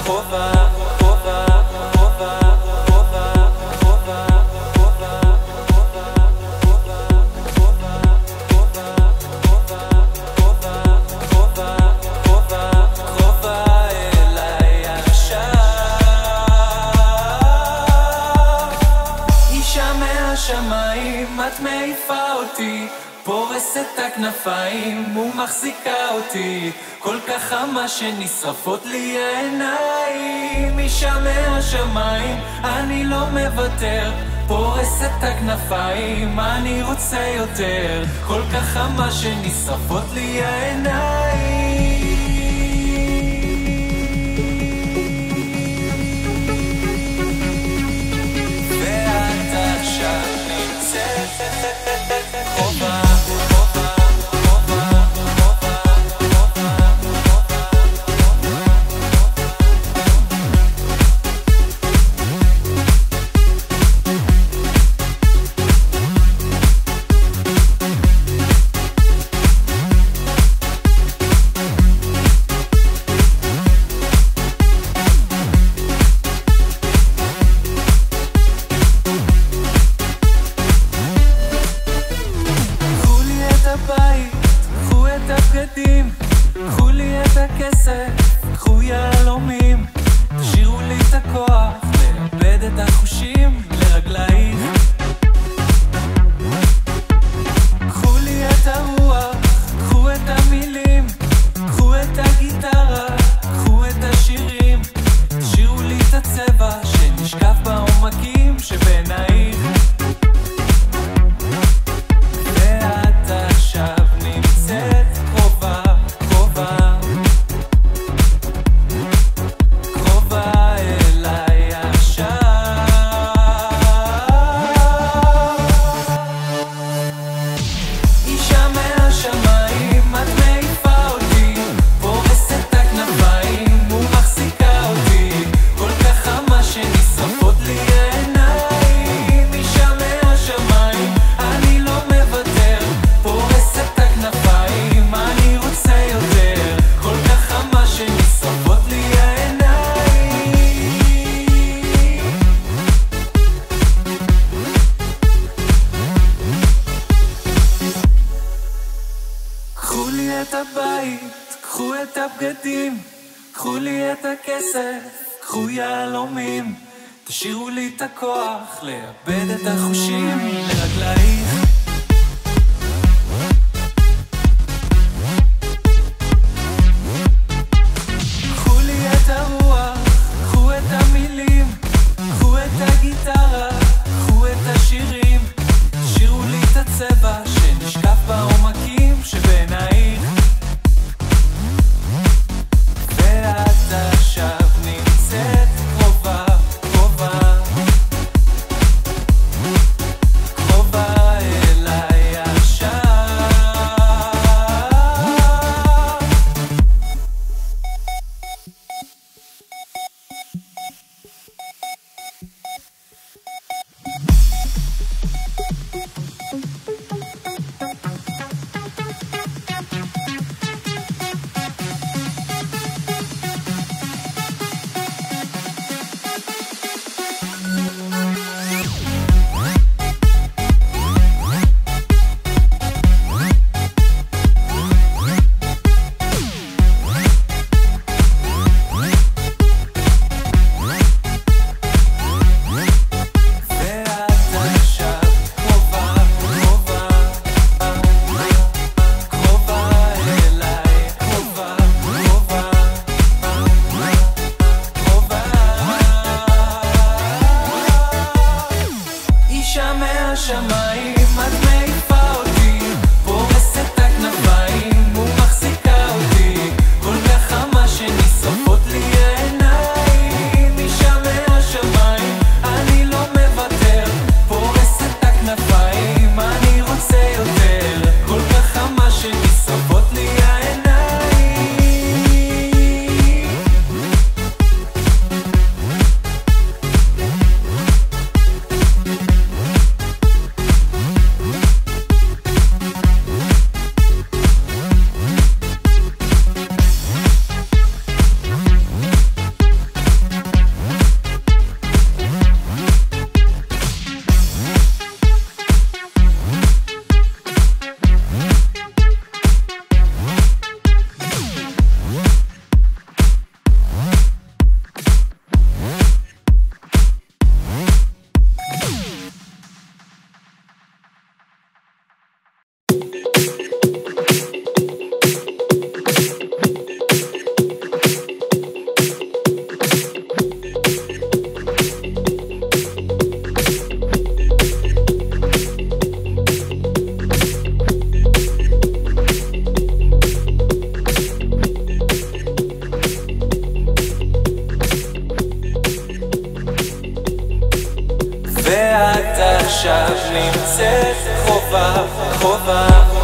קרובה, קרובה, קרובה, קרובה, קרובה, קרובה, קרובה, קרובה, קרובה, קרובה, קרובה, קרובה, קרובה אליי עכשיו. אישה מהשמיים, את מעיפה אותי, פורסת הכנפיים ומחזיקה אותי, כל כך חמה שנשרפות לי העיניים. אישה מהשמיים, אני לא מוותר, פורסת הכנפיים, אני רוצה יותר, כל כך חמה שנשרפות לי העיניים. ואת עכשיו נמצאת קרובה, קחו לי את הכסף, קחו יהלומים, תשאירו לי את הכוח, לאבד את החושים לרגלייך. קחו לי את הרוח, קחו את המילים, קחו את הגיטרה, קחו את השירים, תשאירו לי את הצבע שנשקף בעומקים שבעינייך. ואת עכשיו נמצאת קרובה, קרובה אליי עכשיו. אישה מהשמיים, את מעיפה אותי, פורסת הכנפיים ומחזיקה אותי, כל כך חמה שנשרפות לי העיניים. אישה מהשמיים, אני לא מוותר, פורסת הכנפיים, אני רוצה יותר, כל כך חמה שנשרפות לי העיניים. קחו לי את הבית, קחו את הבגדים, קחו לי את הכסף, קחו יהלומים, תשאירו לי את הכוח, לאבד את החושים לרגלייך. קחו לי את הרוח, קחו את המילים, קחו את הגיטרה, קחו את השירים, תשאירו לי את הצבע שנשקף בעומקים שבעינייך. ואת עכשיו נמצאת קרובה, קרובה, קרובה עכשיו נמצאת קרובה, קרובה